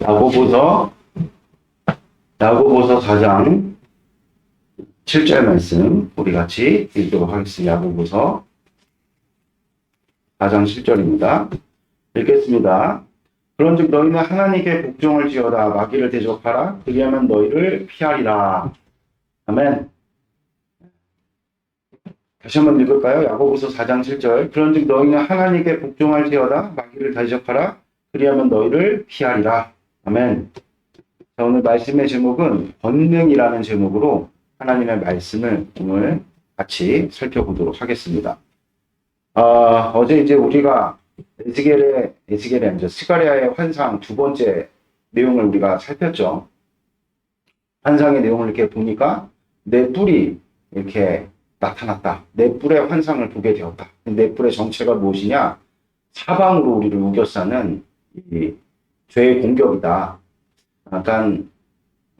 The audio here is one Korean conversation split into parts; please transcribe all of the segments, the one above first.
야고보서 야고보서 4장 7절 말씀 우리 같이 읽도록 하겠습니다. 야고보서 4장 7절입니다. 읽겠습니다. 그런즉 너희는 하나님께 복종을지어다. 마귀를 대적하라. 그리하면 너희를 피하리라. 아멘. 다시 한번 읽을까요? 야고보서 4장 7절. 그런즉 너희는 하나님께 복종할지어다. 마귀를 대적하라. 그리하면 너희를 피하리라. 아멘. 자, 오늘 말씀의 제목은 권능이라는 제목으로 하나님의 말씀을 오늘 같이 살펴보도록 하겠습니다. 어제 이제 우리가 에스겔이 아니죠. 스가랴의 환상 두 번째 내용을 우리가 살폈죠. 환상의 내용을 이렇게 보니까 네 뿔이 이렇게 나타났다. 네 뿔의 환상을 보게 되었다. 네 뿔의 정체가 무엇이냐? 사방으로 우리를 우겨싸는 이 죄의 공격이다. 약간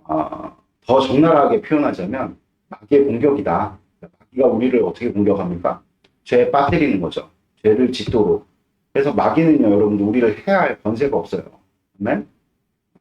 더 적나라하게 표현하자면 마귀의 공격이다. 마귀가 우리를 어떻게 공격합니까? 죄에 빠뜨리는 거죠. 죄를 짓도록. 그래서 마귀는요, 여러분들 우리를 해야 할 권세가 없어요. 아멘?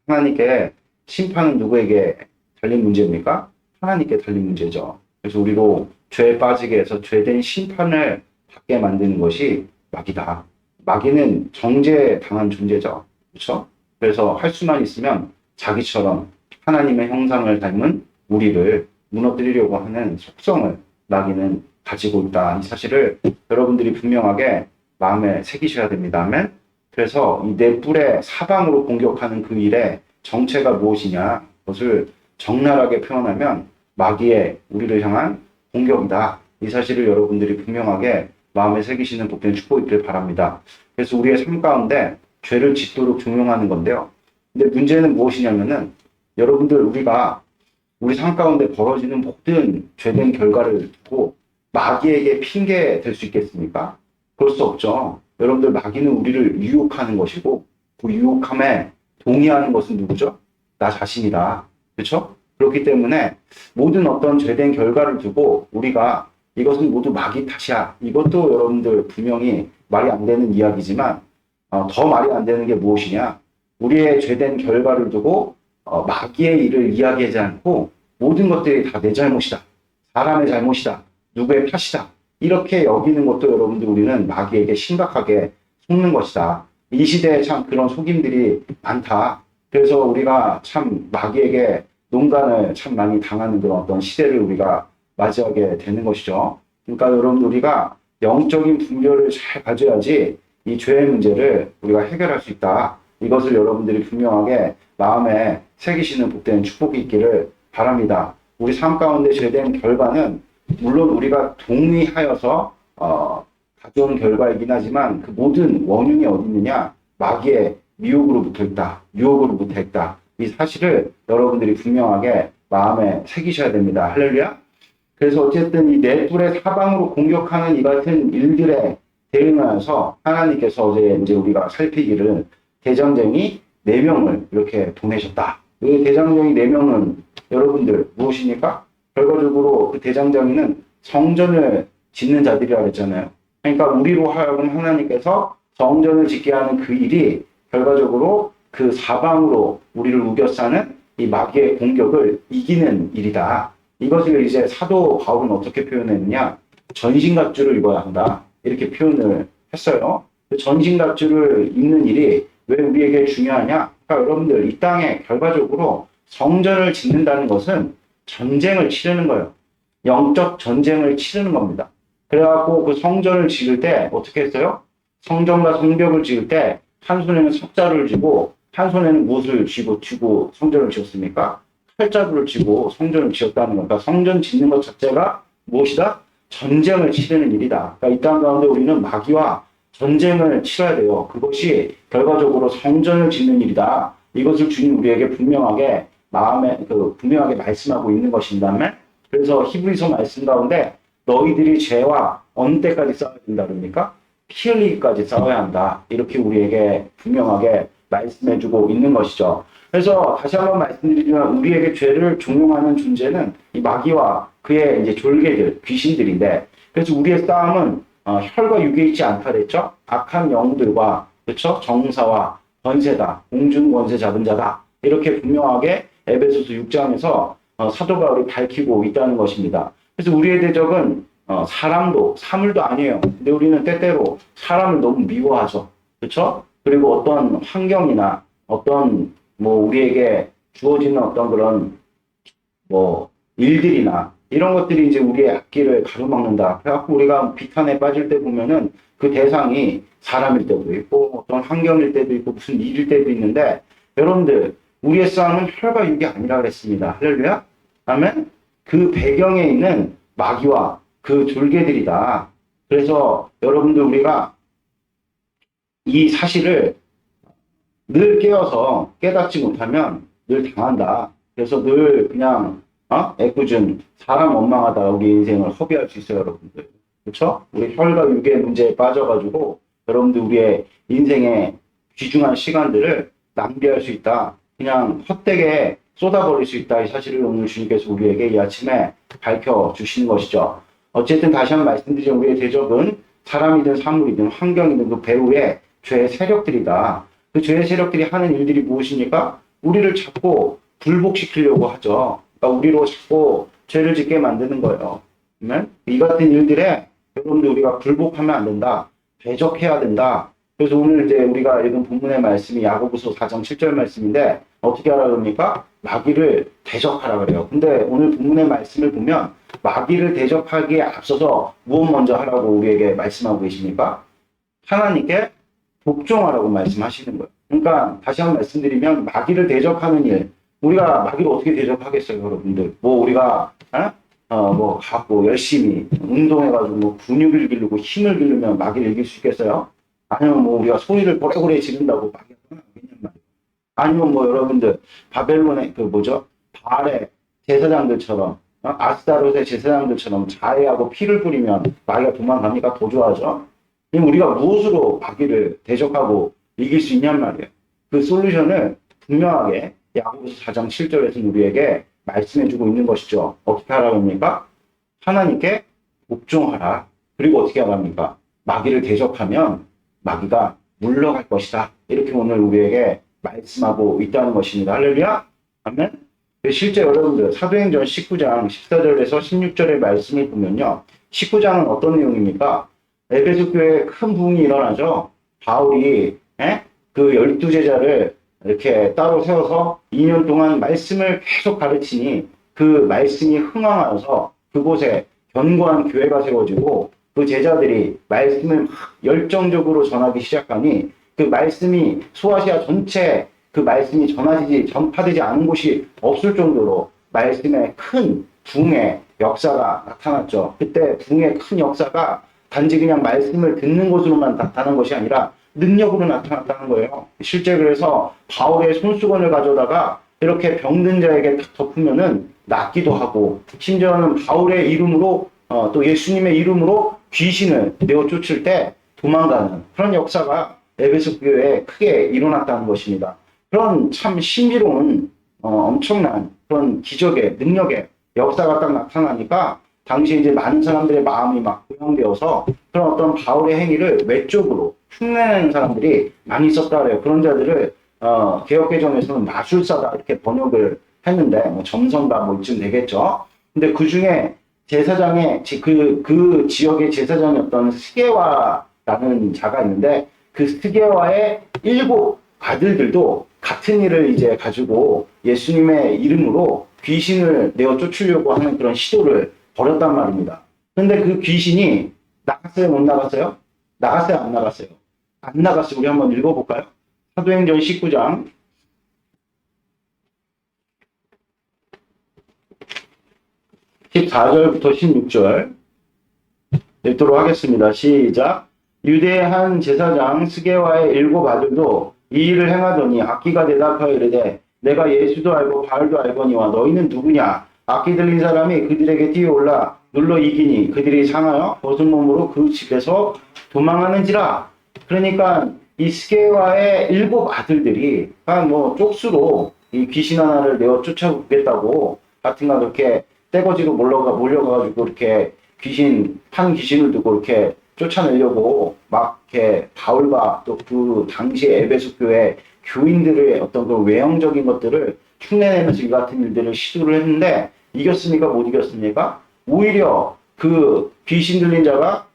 하나님께 심판은 누구에게 달린 문제입니까? 하나님께 달린 문제죠. 그래서 우리로 죄에 빠지게 해서 죄된 심판을 받게 만드는 것이 마귀다. 마귀는 정죄당한 존재죠. 그렇죠? 그래서 할 수만 있으면 자기처럼 하나님의 형상을 닮은 우리를 무너뜨리려고 하는 속성을 마귀는 가지고 있다. 이 사실을 여러분들이 분명하게 마음에 새기셔야 됩니다. 아멘? 그래서 이 네 뿔의 사방으로 공격하는 그 일의 정체가 무엇이냐? 그것을 적나라하게 표현하면 마귀의 우리를 향한 공격이다. 이 사실을 여러분들이 분명하게 마음에 새기시는 복된 축복이 있길 바랍니다. 그래서 우리의 삶 가운데 죄를 짓도록 종용하는 건데요. 근데 문제는 무엇이냐면은 여러분들 우리가 우리 삶 가운데 벌어지는 모든 죄된 결과를 두고 마귀에게 핑계 될 수 있겠습니까? 그럴 수 없죠. 여러분들 마귀는 우리를 유혹하는 것이고 그 유혹함에 동의하는 것은 누구죠? 나 자신이다. 그렇죠? 그렇기 때문에 모든 어떤 죄된 결과를 두고 우리가 이것은 모두 마귀 탓이야. 이것도 여러분들 분명히 말이 안 되는 이야기지만 더 말이 안 되는 게 무엇이냐? 우리의 죄된 결과를 두고 마귀의 일을 이야기하지 않고 모든 것들이 다 내 잘못이다. 사람의 잘못이다. 누구의 탓이다. 이렇게 여기는 것도 여러분들 우리는 마귀에게 심각하게 속는 것이다. 이 시대에 참 그런 속임들이 많다. 그래서 우리가 참 마귀에게 농간을 참 많이 당하는 그런 어떤 시대를 우리가 맞이하게 되는 것이죠. 그러니까 여러분들 우리가 영적인 분별을 잘 가져야지 이 죄의 문제를 우리가 해결할 수 있다. 이것을 여러분들이 분명하게 마음에 새기시는 복된 축복이 있기를 바랍니다. 우리 삶 가운데 죄된 결과는 물론 우리가 동의하여서 가져온 결과이긴 하지만 그 모든 원흉이 어디 있느냐? 마귀의 미혹으로부터 있다. 유혹으로부터 있다. 이 사실을 여러분들이 분명하게 마음에 새기셔야 됩니다. 할렐루야. 그래서 어쨌든 이 네 뿔의 사방으로 공격하는 이 같은 일들에 대응하여서 하나님께서 어제 이제 우리가 살피기를 대장정이 4명을 이렇게 보내셨다. 이 대장정이 4명은 여러분들 무엇입니까? 결과적으로 그 대장정이는 성전을 짓는 자들이라고 했잖아요. 그러니까 우리로 하여금 하나님께서 성전을 짓게 하는 그 일이 결과적으로 그 사방으로 우리를 우겨싸는 이 마귀의 공격을 이기는 일이다. 이것을 이제 사도 바울은 어떻게 표현했느냐? 전신갑주를 입어야 한다. 이렇게 표현을 했어요. 전신갑주를 입는 일이 왜 우리에게 중요하냐? 그러니까 여러분들 이 땅에 결과적으로 성전을 짓는다는 것은 전쟁을 치르는 거예요. 영적 전쟁을 치르는 겁니다. 그래갖고 그 성전을 지을 때 어떻게 했어요? 성전과 성벽을 지을 때 한 손에는 석자를 쥐고 한 손에는 무엇을 쥐고 성전을 지었습니까? 칼자루를 쥐고 성전을 지었다는 겁니다. 성전 짓는 것 자체가 무엇이다? 전쟁을 치르는 일이다. 그러니까 이 땅 가운데 우리는 마귀와 전쟁을 치러야 돼요. 그것이 결과적으로 성전을 짓는 일이다. 이것을 주님 우리에게 분명하게 분명하게 말씀하고 있는 것입니다. 그래서 히브리서 말씀 가운데 너희들이 죄와 어느 때까지 싸워야 된다 그럽니까? 피 흘리기까지 싸워야 한다. 이렇게 우리에게 분명하게 말씀해주고 있는 것이죠. 그래서 다시 한번 말씀드리지만 우리에게 죄를 종용하는 존재는 이 마귀와 그의 이제 졸개들, 귀신들인데 그래서 우리의 싸움은 혈과 육에 있지 않다 그랬죠? 악한 영들과 그렇죠? 정사와 권세다. 공중 권세 잡은 자다. 이렇게 분명하게 에베소서 6장에서 사도 바울이 밝히고 있다는 것입니다. 그래서 우리의 대적은 사람도 사물도 아니에요. 근데 우리는 때때로 사람을 너무 미워하죠. 그렇죠? 그리고 어떤 환경이나 어떤 뭐 우리에게 주어지는 어떤 그런 뭐 일들이나 이런 것들이 이제 우리의 앞길을 가로막는다. 그래갖고 우리가 비탄에 빠질 때 보면은 그 대상이 사람일 때도 있고 어떤 환경일 때도 있고 무슨 일일 때도 있는데 여러분들 우리의 싸움은 혈과 육이 아니라 그랬습니다. 할렐루야? 아멘? 그 배경에 있는 마귀와 그 졸개들이다. 그래서 여러분들 우리가 이 사실을 늘 깨어서 깨닫지 못하면 늘 당한다. 그래서 늘 그냥 애꿎은 사람 원망하다가 우리 인생을 허비할 수 있어요, 여러분들. 그렇죠? 우리 혈과 육의 문제에 빠져가지고 여러분들 우리의 인생의 귀중한 시간들을 낭비할 수 있다. 그냥 헛되게 쏟아버릴 수 있다. 이 사실을 오늘 주님께서 우리에게 이 아침에 밝혀주시는 것이죠. 어쨌든 다시 한번 말씀드리면 우리의 대적은 사람이든 사물이든 환경이든 그 배후의 죄의 세력들이다. 그 죄의 세력들이 하는 일들이 무엇입니까? 우리를 자꾸 굴복시키려고 하죠. 그러니까 우리로 자꾸 죄를 짓게 만드는 거예요. 이 같은 일들에 여러분들 우리가 굴복하면 안 된다. 대적해야 된다. 그래서 오늘 이제 우리가 읽은 본문의 말씀이 야고보서 4장 7절 말씀인데 어떻게 하라 그럽니까? 마귀를 대적하라 그래요. 근데 오늘 본문의 말씀을 보면 마귀를 대적하기에 앞서서 무엇 먼저 하라고 우리에게 말씀하고 계십니까? 하나님께 복종하라고 말씀하시는 거예요. 그러니까 다시 한번 말씀드리면 마귀를 대적하는 일, 우리가 마귀를 어떻게 대적하겠어요, 여러분들? 뭐 우리가 뭐 갖고 열심히 운동해가지고 뭐 근육을 기르고 힘을 기르면 마귀를 이길 수 있겠어요? 아니면 뭐 우리가 소리를 고래고래 지른다고 마귀가 떠나겠냔 말이에요. 아니면 뭐 여러분들 바벨론의 그 뭐죠? 바알의 제사장들처럼 아스타롯의 제사장들처럼 자해하고 피를 뿌리면 마귀가 도망갑니까? 도주하죠. 우리가 무엇으로 마귀를 대적하고 이길 수 있냔 말이에요. 그 솔루션을 분명하게 야고보서 4장 7절에서 우리에게 말씀해주고 있는 것이죠. 어떻게 하라고 합니까? 하나님께 복종하라. 그리고 어떻게 하랍니까? 마귀를 대적하면 마귀가 물러갈 것이다. 이렇게 오늘 우리에게 말씀하고 있다는 것입니다. 할렐루야? 아멘? 실제 여러분들 사도행전 19장 14절에서 16절의 말씀을 보면요. 19장은 어떤 내용입니까? 에베소 교회에 큰 부흥이 일어나죠. 바울이 그 12제자를 이렇게 따로 세워서 2년 동안 말씀을 계속 가르치니 그 말씀이 흥황하여서 그곳에 견고한 교회가 세워지고 그 제자들이 말씀을 막 열정적으로 전하기 시작하니 그 말씀이 소아시아 전체 그 말씀이 전파되지 않은 곳이 없을 정도로 말씀의 큰 부흥의 역사가 나타났죠. 그때 부흥의 큰 역사가 단지 그냥 말씀을 듣는 것으로만 나타난 것이 아니라 능력으로 나타났다는 거예요. 실제 그래서 바울의 손수건을 가져다가 이렇게 병든 자에게 딱 덮으면은 낫기도 하고 심지어는 바울의 이름으로 또 예수님의 이름으로 귀신을 내어 쫓을 때 도망가는 그런 역사가 에베소 교회에 크게 일어났다는 것입니다. 그런 참 신비로운 엄청난 그런 기적의 능력의 역사가 딱 나타나니까 당시에 이제 많은 사람들의 마음이 막 고용되어서 그런 어떤 바울의 행위를 외적으로 흉내내는 사람들이 많이 있었다 그래요. 그런 자들을 개역개정에서는 마술사다 이렇게 번역을 했는데 뭐 점선가 뭐 이쯤 되겠죠. 근데 그 중에 제사장의 그 지역의 제사장이었던 스게와라는 자가 있는데 그 스게와의 7 아들들도 같은 일을 이제 가지고 예수님의 이름으로 귀신을 내어 쫓으려고 하는 그런 시도를 벌였단 말입니다. 근데 그 귀신이 나갔어요? 못 나갔어요? 나갔어요? 안 나갔어요? 안 나갔어요. 우리 한번 읽어볼까요? 사도행전 19장 14절부터 16절 읽도록 하겠습니다. 시작. 유대의 한 제사장 스게와의 7 아들도 이 일을 행하더니 악기가 대답하여 이르되 내가 예수도 알고 바알도 알거니와 너희는 누구냐? 악기 들린 사람이 그들에게 뛰어올라 눌러 이기니 그들이 상하여 벗은 몸으로 그 집에서 도망하는지라. 그러니까 이 스게와의 7 아들들이 뭐 쪽수로 이 귀신 하나를 내어 쫓아오겠다고 하여튼간 그렇게 떼거지로 몰려가가지고 이렇게 한 귀신을 두고 이렇게 쫓아내려고 막 이렇게 바울과 또 그 당시에 에베소 교회 교인들의 어떤 그 외형적인 것들을 흉내내면서 이 같은 일들을 시도를 했는데 이겼습니까? 못 이겼습니까? 오히려 그 귀신 들린 자가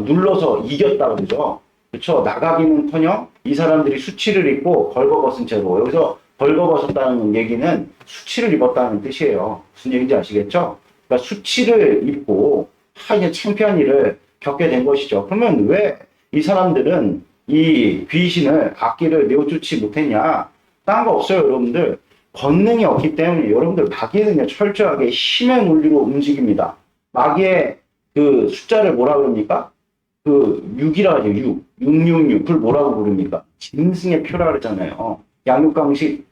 눌러서 이겼다 그러죠. 그렇죠? 나가기는커녕 이 사람들이 수치를 입고 벌거벗은 채로, 여기서 벌거벗었다는 얘기는 수치를 입었다는 뜻이에요. 무슨 얘기인지 아시겠죠? 그러니까 수치를 입고 이제 창피한 일을 겪게 된 것이죠. 그러면 왜 이 사람들은 이 귀신을 악기를 내어쫓지 못했냐? 딴 거 없어요, 여러분들. 권능이 없기 때문에 여러분들 마귀는요 철저하게 힘의 논리로 움직입니다. 마귀의 그 숫자를 뭐라 그럽니까? 그 6이라 하죠. 666. 그걸 뭐라고 부릅니까? 짐승의 표라 그러잖아요. 양육강식,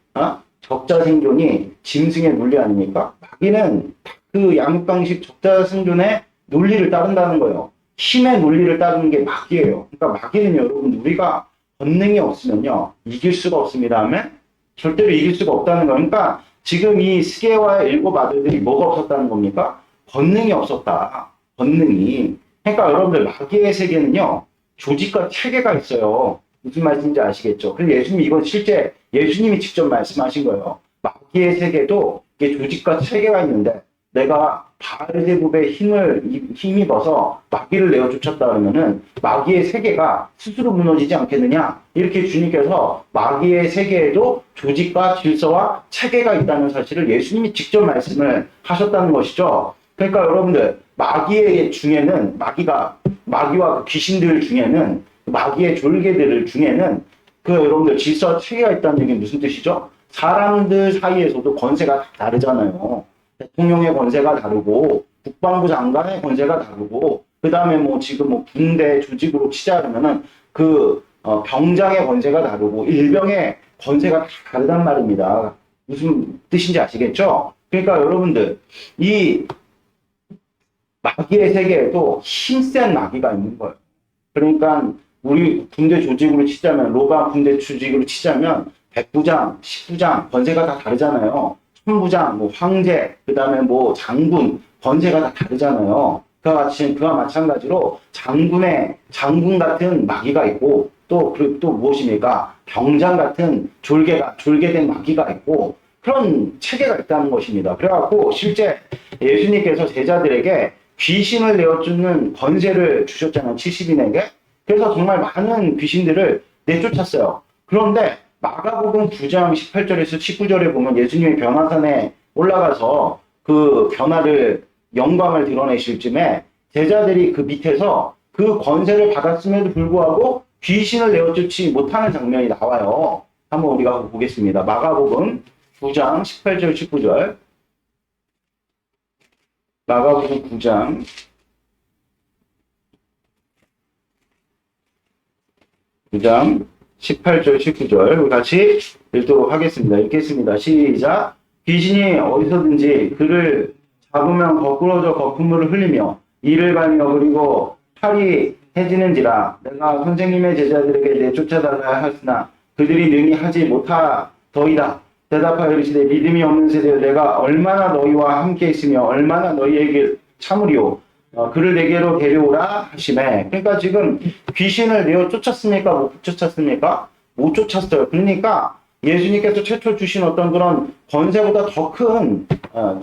적자 생존이 짐승의 논리 아닙니까? 마귀는 그 양육강식 적자 생존의 논리를 따른다는 거예요. 힘의 논리를 따르는 게 마귀예요. 그러니까 마귀는 여러분 우리가 권능이 없으면요 이길 수가 없습니다. 하면 절대로 이길 수가 없다는 거예요. 그러니까 지금 이 스게와의 7 아들들이 뭐가 없었다는 겁니까? 권능이 없었다. 권능이. 그러니까 여러분들 마귀의 세계는요 조직과 체계가 있어요. 무슨 말씀인지 아시겠죠? 그래서 예수님이 이건 실제 예수님이 직접 말씀하신 거예요. 마귀의 세계도 이게 조직과 체계가 있는데 내가 바알제불에 힘입어서 마귀를 내어 쫓았다 그러면은 마귀의 세계가 스스로 무너지지 않겠느냐? 이렇게 주님께서 마귀의 세계에도 조직과 질서와 체계가 있다는 사실을 예수님이 직접 말씀을 하셨다는 것이죠. 그러니까 여러분들 마귀의 중에는 마귀와 귀신들 중에는 마귀의 졸개들 중에는 그 여러분들 질서와 체계가 있다는 얘기는 무슨 뜻이죠? 사람들 사이에서도 권세가 다르잖아요. 대통령의 권세가 다르고 국방부 장관의 권세가 다르고 그 다음에 뭐 지금 뭐 군대 조직으로 치자면은 그 병장의 권세가 다르고 일병의 권세가 다르단 말입니다. 무슨 뜻인지 아시겠죠? 그러니까 여러분들 이 마귀의 세계에도 힘센 마귀가 있는 거예요. 그러니까 우리 군대 조직으로 치자면 로마 군대 조직으로 치자면 백부장, 십부장 권세가 다 다르잖아요. 천부장, 뭐 황제, 그 다음에 뭐 장군 권세가 다 다르잖아요. 그와 마찬가지로 장군 같은 마귀가 있고 또 무엇입니까? 병장 같은 졸개된 마귀가 있고 그런 체계가 있다는 것입니다. 그래갖고 실제 예수님께서 제자들에게 귀신을 내어주는 권세를 주셨잖아요. 70인에게. 그래서 정말 많은 귀신들을 내쫓았어요. 그런데 마가복음 9장 18절에서 19절에 보면 예수님이 변화산에 올라가서 그 변화를 영광을 드러내실 쯤에 제자들이 그 밑에서 그 권세를 받았음에도 불구하고 귀신을 내어쫓지 못하는 장면이 나와요. 한번 우리가 보겠습니다. 마가복음 9장 18절 19절. 마가복음 9장 18절 19절 같이 읽도록 하겠습니다. 읽겠습니다. 시작. 귀신이 어디서든지 그를 잡으면 거꾸러져 거품물을 흘리며 이를 갈며 그리고 팔이 해지는지라 내가 선생님의 제자들에게 내쫓아달라 하였으나 그들이 능히 하지 못하더이다. 대답하여 이르시되 믿음이 없는 세대여 내가 얼마나 너희와 함께 있으며 얼마나 너희에게 참으리오. 그를 내게로 데려오라 하시매. 그러니까 지금 귀신을 내어 쫓았습니까? 못 쫓았습니까? 못 쫓았어요. 그러니까 예수님께서 최초 주신 어떤 그런 권세보다 더 큰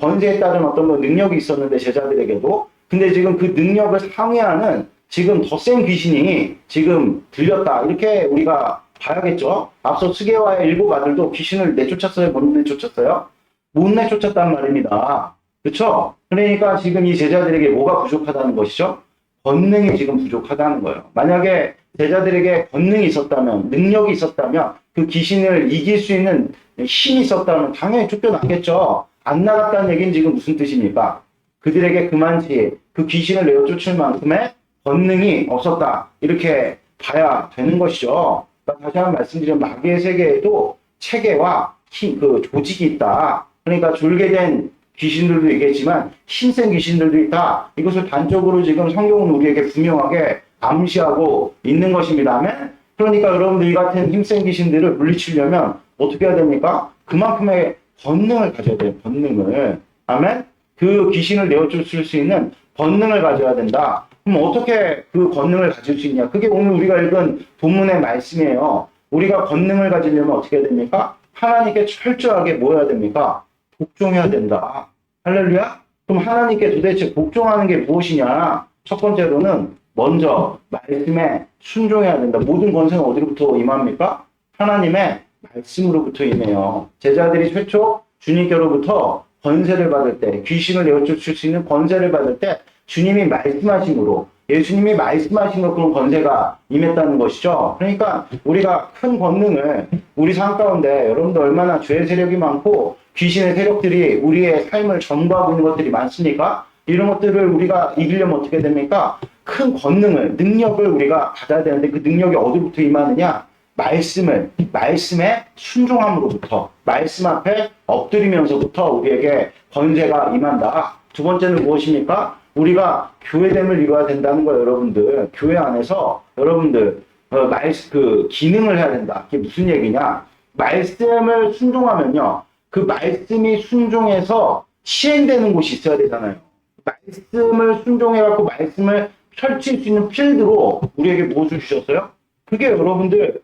권세에 따른 어떤 능력이 있었는데 제자들에게도 근데 지금 그 능력을 상회하는 지금 더 센 귀신이 지금 들렸다. 이렇게 우리가 봐야겠죠. 앞서 스게와의 7 아들도 귀신을 내쫓았어요? 못 내쫓았어요? 못 내쫓았단 말입니다. 그렇죠? 그러니까 지금 이 제자들에게 뭐가 부족하다는 것이죠? 권능이 지금 부족하다는 거예요. 만약에 제자들에게 권능이 있었다면, 능력이 있었다면, 그 귀신을 이길 수 있는 힘이 있었다면 당연히 쫓겨났겠죠. 안 나갔다는 얘기는 지금 무슨 뜻입니까? 그들에게 그만치 그 귀신을 내어쫓을 만큼의 권능이 없었다. 이렇게 봐야 되는 것이죠. 그러니까 다시 한번 말씀드리면 마귀의 세계에도 체계와 그 조직이 있다. 그러니까 졸개된 귀신들도 있겠지만 힘센 귀신들도 있다. 이것을 단적으로 지금 성경은 우리에게 분명하게 암시하고 있는 것입니다. 아멘? 그러니까 여러분들 이 같은 힘센 귀신들을 물리치려면 어떻게 해야 됩니까? 그만큼의 권능을 가져야 돼요. 권능을. 아멘? 그 귀신을 내어쫓을 수 있는 권능을 가져야 된다. 그럼 어떻게 그 권능을 가질 수 있냐? 그게 오늘 우리가 읽은 본문의 말씀이에요. 우리가 권능을 가지려면 어떻게 해야 됩니까? 하나님께 철저하게 뭐 해야 됩니까? 복종해야 된다. 할렐루야? 그럼 하나님께 도대체 복종하는 게 무엇이냐? 첫 번째로는 먼저 말씀에 순종해야 된다. 모든 권세는 어디로부터 임합니까? 하나님의 말씀으로부터 임해요. 제자들이 최초 주님께로부터 권세를 받을 때, 귀신을 내어쫓을 수 있는 권세를 받을 때 주님이 말씀하심으로, 예수님이 말씀하심으로 그런 권세가 임했다는 것이죠. 그러니까 우리가 큰 권능을 우리 삶 가운데 여러분들 얼마나 죄의 세력이 많고 귀신의 세력들이 우리의 삶을 점거하고 있는 것들이 많습니까? 이런 것들을 우리가 이기려면 어떻게 됩니까? 큰 권능을, 능력을 우리가 받아야 되는데 그 능력이 어디부터 임하느냐? 말씀에 순종함으로부터, 말씀 앞에 엎드리면서부터 우리에게 권세가 임한다. 두 번째는 무엇입니까? 우리가 교회됨을 이루어야 된다는 거예요, 여러분들. 교회 안에서 여러분들 기능을 해야 된다. 이게 무슨 얘기냐? 말씀을 순종하면요, 그 말씀이 순종해서 시행되는 곳이 있어야 되잖아요. 말씀을 순종해갖고 말씀을 펼칠 수 있는 필드로 우리에게 무엇을 주셨어요? 그게 여러분들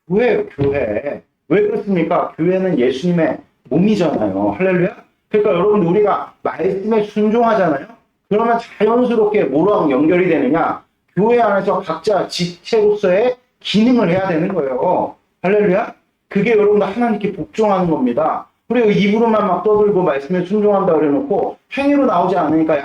교회예요, 교회. 왜 그렇습니까? 교회는 예수님의 몸이잖아요. 할렐루야? 그러니까 여러분들 우리가 말씀에 순종하잖아요. 그러면 자연스럽게 뭐랑 연결이 되느냐? 교회 안에서 각자 지체로서의 기능을 해야 되는 거예요. 할렐루야? 그게 여러분들 하나님께 복종하는 겁니다. 그리고 입으로만 막 떠들고 말씀에 순종한다 그래놓고 행위로 나오지 않으니까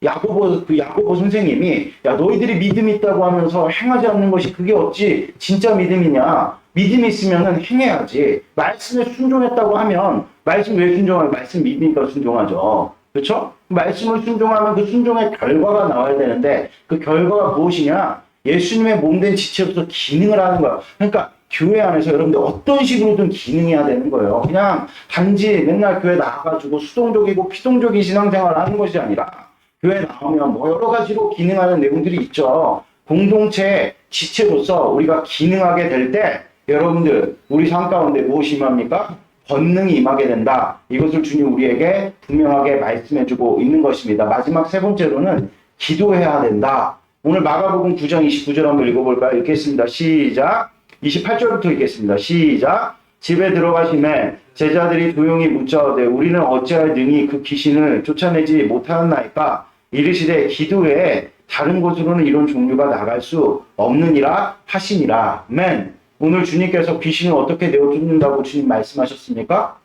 야고보 선생님이 야 너희들이 믿음이 있다고 하면서 행하지 않는 것이 그게 어찌 진짜 믿음이냐? 믿음이 있으면은 행해야지. 말씀에 순종했다고 하면 말씀 왜 순종하요? 말씀 믿으니까 순종하죠. 그렇죠? 말씀을 순종하면 그 순종의 결과가 나와야 되는데 그 결과가 무엇이냐? 예수님의 몸된 지체로서 기능을 하는 거야. 그러니까 교회 안에서 여러분들 어떤 식으로든 기능해야 되는 거예요. 그냥 단지 맨날 교회 나와가지고 수동적이고 피동적인 신앙생활을 하는 것이 아니라 교회 나오면 뭐 여러 가지로 기능하는 내용들이 있죠. 공동체 지체로서 우리가 기능하게 될 때 여러분들 우리 삶 가운데 무엇이 임합니까? 권능이 임하게 된다. 이것을 주님 우리에게 분명하게 말씀해주고 있는 것입니다. 마지막 세 번째로는 기도해야 된다. 오늘 마가복음 9장 29절 한번 읽어볼까요? 읽겠습니다. 시작. 28절부터 읽겠습니다. 시작. 집에 들어가심에 제자들이 조용히 묻자오되 우리는 어찌하여 능히 그 귀신을 쫓아내지 못하였나이까? 이르시되 기도에 다른 곳으로는 이런 종류가 나갈 수 없느니라 하시니라. 아멘. 오늘 주님께서 귀신을 어떻게 내어쫓는다고 주님 말씀하셨습니까?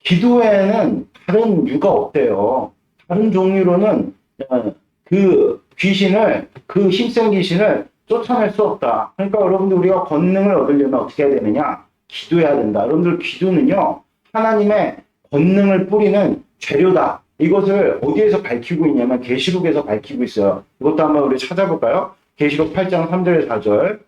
기도에는 다른 이유가 없대요. 다른 종류로는 그 귀신을, 그 힘센 귀신을 쫓아낼 수 없다. 그러니까 여러분들 우리가 권능을 얻으려면 어떻게 해야 되느냐? 기도해야 된다. 여러분들 기도는요, 하나님의 권능을 뿌리는 재료다. 이것을 어디에서 밝히고 있냐면 계시록에서 밝히고 있어요. 이것도 한번 우리 찾아볼까요? 계시록 8장 3절에 4절.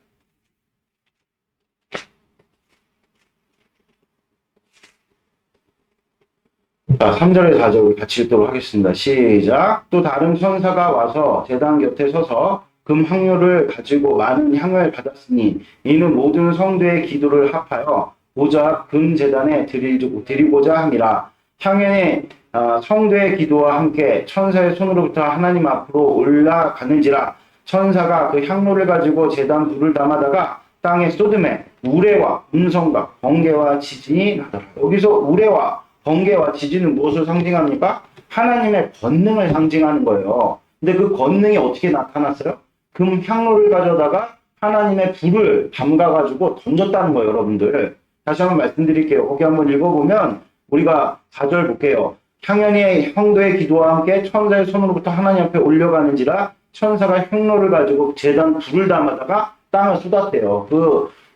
자, 3절에 4절 같이 읽도록 하겠습니다. 시작. 또 다른 천사가 와서 제단 곁에 서서 금 향료를 가지고 많은 향을 받았으니 이는 모든 성도의 기도를 합하여 보좌 금 제단에 드리고자 함이라. 향연이 성도의 기도와 함께 천사의 손으로부터 하나님 앞으로 올라가는지라. 천사가 그 향로를 가지고 제단 불을 담아다가 땅에 쏟음에 우레와 음성과 번개와 지진이 나더라. 여기서 우레와 번개와 지진은 무엇을 상징합니까? 하나님의 권능을 상징하는 거예요. 근데 그 권능이 어떻게 나타났어요? 금 향로를 가져다가 하나님의 불을 담가가지고 던졌다는 거예요, 여러분들. 다시 한번 말씀드릴게요. 거기 한번 읽어보면 우리가 4절 볼게요. 향연이 형도의 기도와 함께 천사의 손으로부터 하나님 앞에 올려가는지라. 천사가 향로를 가지고 제단 불을 담아다가 땅을 쏟았대요.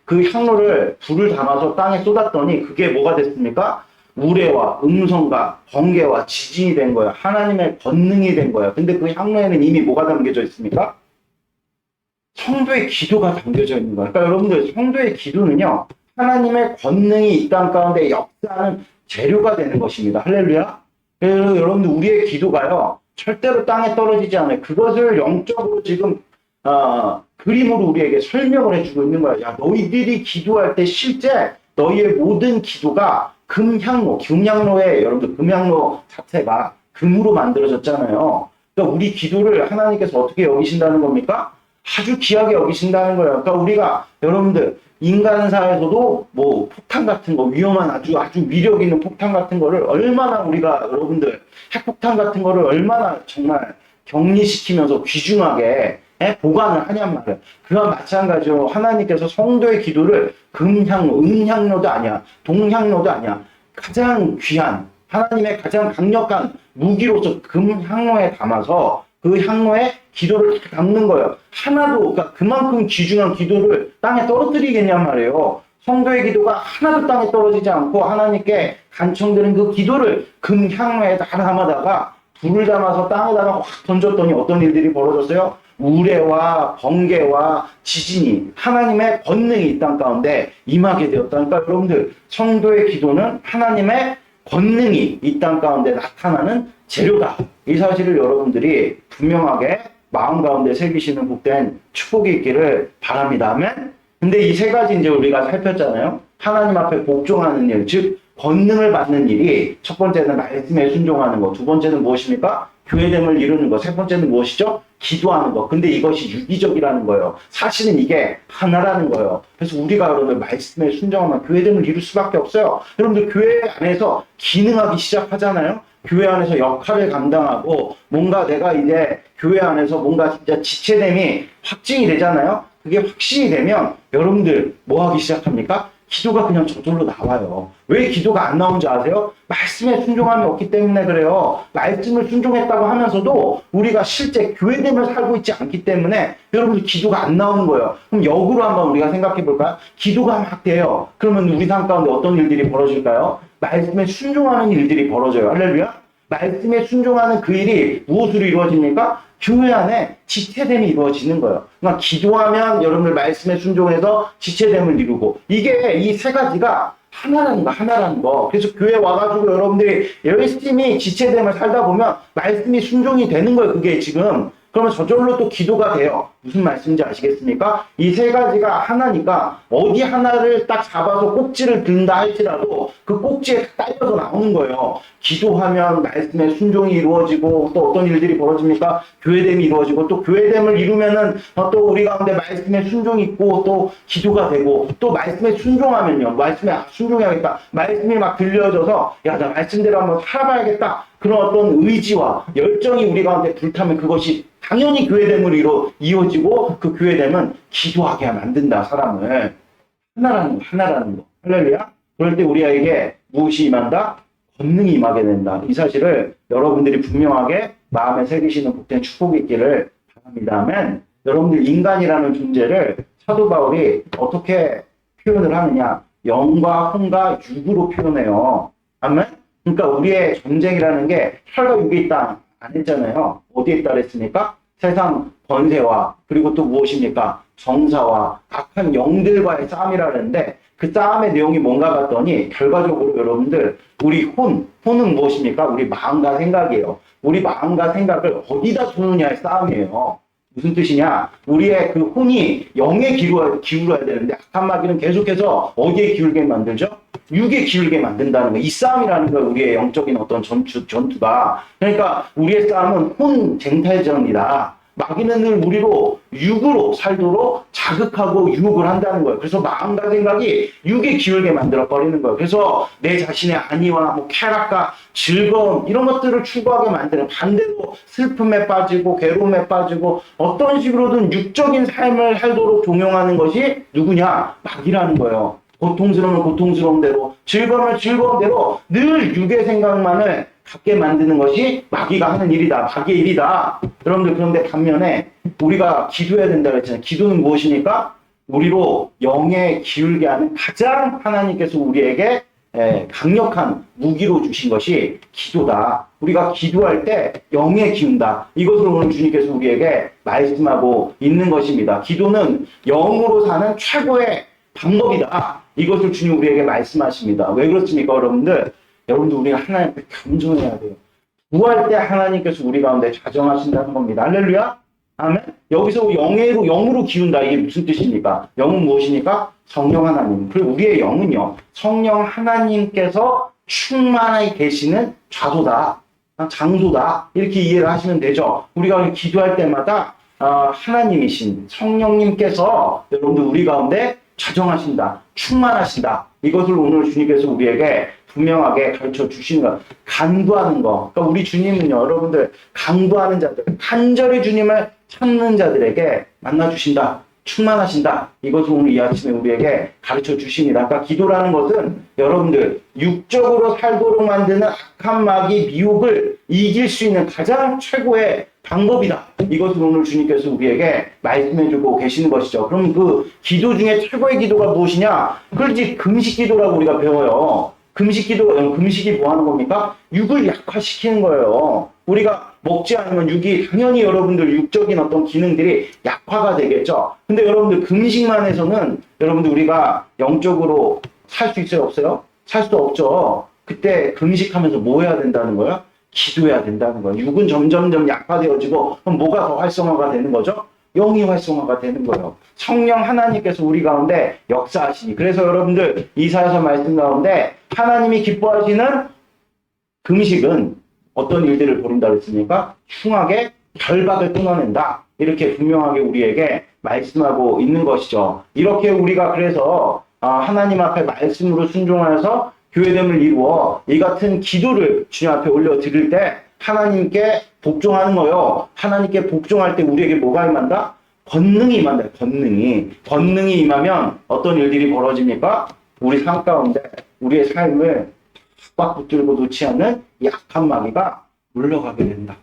그 향로를 불을 담아서 땅에 쏟았더니 그게 뭐가 됐습니까? 우레와 음성과 번개와 지진이 된 거예요. 하나님의 권능이 된 거예요. 근데 그 향로에는 이미 뭐가 담겨져 있습니까? 성도의 기도가 담겨져 있는 거예요. 그러니까 여러분들 성도의 기도는요, 하나님의 권능이 이 땅 가운데 역사하는 재료가 되는 것입니다. 할렐루야. 그래서 여러분들 우리의 기도가요, 절대로 땅에 떨어지지 않아요. 그것을 영적으로 지금 그림으로 우리에게 설명을 해주고 있는 거예요. 야, 너희들이 기도할 때 실제 너희의 모든 기도가 금향로에 여러분들 금향로 자체가 금으로 만들어졌잖아요. 그러니까 우리 기도를 하나님께서 어떻게 여기신다는 겁니까? 아주 귀하게 여기신다는 거예요. 그러니까 우리가 여러분들 인간사에서도 뭐 폭탄 같은 거, 위험한 아주 위력 있는 폭탄 같은 거를 얼마나 우리가 여러분들 핵폭탄 같은 거를 얼마나 정말 격리시키면서 귀중하게 보관을 하냔 말이에요. 그와 마찬가지로 하나님께서 성도의 기도를 금향로, 은향로도 아니야, 동향로도 아니야. 가장 귀한 하나님의 가장 강력한 무기로서 금향로에 담아서 그 향로에 기도를 다 담는 거예요. 하나도, 그러니까 그만큼 귀중한 기도를 땅에 떨어뜨리겠냔 말이에요. 성도의 기도가 하나도 땅에 떨어지지 않고 하나님께 간청드린 그 기도를 금향로에 다 담아다가 불을 담아서 땅에다가 확 던졌더니 어떤 일들이 벌어졌어요? 우레와 번개와 지진이 하나님의 권능이 이 땅 가운데 임하게 되었다니까. 여러분들, 성도의 기도는 하나님의 권능이 이 땅 가운데 나타나는 재료다. 이 사실을 여러분들이 분명하게 마음 가운데 새기시는 복된 축복이 있기를 바랍니다. 아멘. 근데 이 세 가지 이제 우리가 살폈잖아요. 하나님 앞에 복종하는 일, 즉 권능을 받는 일이 첫 번째는 말씀에 순종하는 것, 두 번째는 무엇입니까? 교회됨을 이루는 것, 세 번째는 무엇이죠? 기도하는 것. 근데 이것이 유기적이라는 거예요. 사실은 이게 하나라는 거예요. 그래서 우리가 여러분들 말씀에 순종하면 교회됨을 이룰 수밖에 없어요. 여러분들 교회 안에서 기능하기 시작하잖아요. 교회 안에서 역할을 감당하고 뭔가 내가 이제 교회 안에서 뭔가 진짜 지체됨이 확증이 되잖아요. 그게 확신이 되면 여러분들 뭐 하기 시작합니까? 기도가 그냥 저절로 나와요. 왜 기도가 안 나온지 아세요? 말씀에 순종함이 없기 때문에 그래요. 말씀을 순종했다고 하면서도 우리가 실제 교회됨을 살고 있지 않기 때문에 여러분들 기도가 안 나오는 거예요. 그럼 역으로 한번 우리가 생각해 볼까요? 기도가 막 돼요. 그러면 우리 삶 가운데 어떤 일들이 벌어질까요? 말씀에 순종하는 일들이 벌어져요. 할렐루야. 말씀에 순종하는 그 일이 무엇으로 이루어집니까? 교회 안에 지체됨이 이루어지는 거예요. 그러니까 기도하면 여러분들 말씀에 순종해서 지체됨을 이루고, 이게 이 세 가지가 하나라는 거. 그래서 교회 와가지고 여러분들이 열심히 지체됨을 살다 보면 말씀이 순종이 되는 거예요. 그게 지금. 그러면 저절로 또 기도가 돼요. 무슨 말씀인지 아시겠습니까? 이 세 가지가 하나니까 어디 하나를 딱 잡아서 꼭지를 든다 할지라도 그 꼭지에 딸려서 나오는 거예요. 기도하면 말씀의 순종이 이루어지고 또 어떤 일들이 벌어집니까? 교회됨이 이루어지고, 또 교회됨을 이루면은 또 우리 가운데 말씀의 순종이 있고 또 기도가 되고, 또 말씀에 순종하면요. 말씀에 순종해야겠다. 말씀이 막 들려져서 야, 나 말씀대로 한번 살아봐야겠다. 그런 어떤 의지와 열정이 우리 가운데 불타면 그것이 당연히 교회됨으로 이어지고, 그 교회됨은 기도하게 만든다. 사람을 하나라는 거. 할렐루야. 그럴 때 우리에게 무엇이 임한다? 권능이 임하게 된다. 이 사실을 여러분들이 분명하게 마음에 새기시는 복된 축복이 있기를 바랍니다. 아멘. 여러분들, 인간이라는 존재를 사도 바울이 어떻게 표현을 하느냐? 영과 혼과 육으로 표현해요. 아멘. 그러니까 우리의 전쟁이라는 게 혈과 육에 있다 안 했잖아요. 어디에 있다 그랬습니까? 세상 권세와, 그리고 또 무엇입니까? 정사와 악한 영들과의 싸움이라 그랬는데, 그 싸움의 내용이 뭔가 봤더니 결과적으로 여러분들, 우리 혼은 무엇입니까? 우리 마음과 생각이에요. 우리 마음과 생각을 어디다 두느냐의 싸움이에요. 무슨 뜻이냐? 우리의 그 혼이 영에 기울어야 되는데, 악한 마귀는 계속해서 어디에 기울게 만들죠? 육에 기울게 만든다는 거. 이 싸움이라는 거, 우리의 영적인 어떤 전투가. 그러니까 우리의 싸움은 혼 쟁탈전이다. 마귀는 늘 우리로 육으로 살도록 자극하고 유혹을 한다는 거예요. 그래서 마음과 생각이 육에 기울게 만들어버리는 거예요. 그래서 내 자신의 안위와 뭐 쾌락과 즐거움, 이런 것들을 추구하게 만드는, 반대로 슬픔에 빠지고 괴로움에 빠지고 어떤 식으로든 육적인 삶을 살도록 종용하는 것이 누구냐? 마귀라는 거예요. 고통스러우면 고통스러운 대로, 즐거우면 즐거운 대로 늘 육의 생각만을 갖게 만드는 것이 마귀가 하는 일이다. 마귀의 일이다. 여러분들, 그런데 반면에 우리가 기도해야 된다고 했잖아요. 기도는 무엇이니까? 우리로 영에 기울게 하는 가장 하나님께서 우리에게 강력한 무기로 주신 것이 기도다. 우리가 기도할 때 영에 기운다. 이것을 오늘 주님께서 우리에게 말씀하고 있는 것입니다. 기도는 영으로 사는 최고의 방법이다. 이것을 주님 우리에게 말씀하십니다. 왜 그렇습니까, 여러분들? 여러분들, 우리가 하나님 앞에 겸손해야 돼요. 구할 때 하나님께서 우리 가운데 자정하신다는 겁니다. 할렐루야. 아멘. 여기서 영으로 기운다. 이게 무슨 뜻입니까? 영은 무엇입니까? 성령 하나님. 그리고 우리의 영은요, 성령 하나님께서 충만하게 계시는 좌소다, 장소다. 이렇게 이해를 하시면 되죠. 우리가 기도할 때마다 하나님이신 성령님께서 여러분들 우리 가운데 자정하신다, 충만하신다. 이것을 오늘 주님께서 우리에게 분명하게 가르쳐 주시는 것. 간구하는 거. 그러니까 우리 주님은요, 여러분들, 간구하는 자들, 간절히 주님을 찾는 자들에게 만나주신다. 충만하신다. 이것을 오늘 이 아침에 우리에게 가르쳐 주십니다. 그러니까 기도라는 것은 여러분들, 육적으로 살도록 만드는 악한 마귀 미혹을 이길 수 있는 가장 최고의 방법이다. 이것을 오늘 주님께서 우리에게 말씀해주고 계시는 것이죠. 그럼 그 기도 중에 최고의 기도가 무엇이냐? 그렇지, 금식 기도라고 우리가 배워요. 금식이 뭐 하는 겁니까? 육을 약화시키는 거예요. 우리가 먹지 않으면 육이 당연히 여러분들 육적인 어떤 기능들이 약화가 되겠죠. 근데 여러분들 금식만 해서는 여러분들 우리가 영적으로 살 수 있어요? 없어요? 살 수 없죠. 그때 금식하면서 뭐 해야 된다는 거야? 기도해야 된다는 거예요. 육은 점점점 약화되어지고 그럼 뭐가 더 활성화가 되는 거죠? 영이 활성화가 되는 거예요. 성령 하나님께서 우리 가운데 역사하시니. 그래서 여러분들 이사야서 말씀 가운데 하나님이 기뻐하시는 금식은 어떤 일들을 벌인다 그랬습니까? 흉하게 결박을 끊어낸다. 이렇게 분명하게 우리에게 말씀하고 있는 것이죠. 이렇게 우리가 그래서 하나님 앞에 말씀으로 순종하여서 교회됨을 이루어 이 같은 기도를 주님 앞에 올려드릴 때 하나님께 복종하는 거요. 하나님께 복종할 때 우리에게 뭐가 임한다? 권능이 임한다. 권능이 임하면 어떤 일들이 벌어집니까? 우리 삶 가운데 우리의 삶을 꽉 붙들고 놓지 않는 약한 마귀가 물러가게 된다.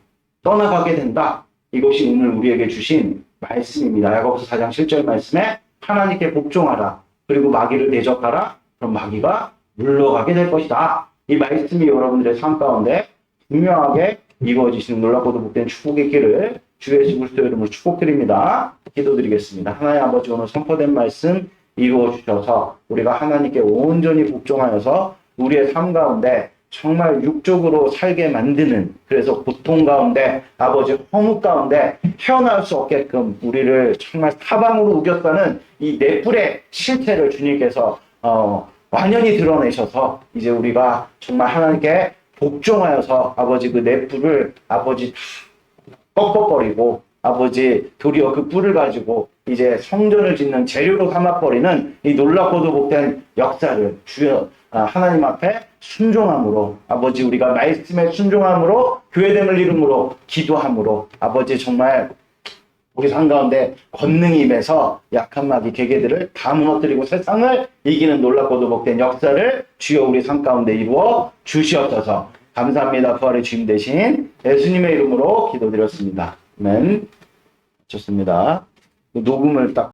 떠나가게 된다. 이것이 오늘 우리에게 주신 말씀입니다. 야고보서 4장 7절 말씀에 하나님께 복종하라. 그리고 마귀를 대적하라. 그럼 마귀가 물러가게 될 것이다. 이 말씀이 여러분들의 삶 가운데 분명하게 이루어지시는 놀랍고도 복된 축복의 길을 주 예수 그리스도의 이름으로 축복드립니다. 기도드리겠습니다. 하나님 아버지, 오늘 선포된 말씀 이루어 주셔서 우리가 하나님께 온전히 복종하여서 우리의 삶 가운데 정말 육적으로 살게 만드는, 그래서 고통 가운데, 아버지 허무 가운데 헤어나올 수 없게끔 우리를 정말 사방으로 우겼다는 이 넷불의 실체를 주님께서 완연히 드러내셔서 이제 우리가 정말 하나님께 복종하여서 아버지 그 넷불을 아버지 꺾어버리고 아버지 도리어 그 뿔을 가지고 이제 성전을 짓는 재료로 삼아버리는 이 놀랍고도 복된 역사를 주여 하나님 앞에 순종함으로, 아버지 우리가 말씀에 순종함으로, 교회됨을 이름으로 기도함으로 아버지 정말 우리 삶 가운데 권능이 임해서 약한 마귀 계계들을 다 무너뜨리고 세상을 이기는 놀랍고도 복된 역사를 주여 우리 삶 가운데 이루어 주시옵소서. 감사합니다. 부활의 주임 되신 예수님의 이름으로 기도드렸습니다. 아멘. 좋습니다. 녹음을 딱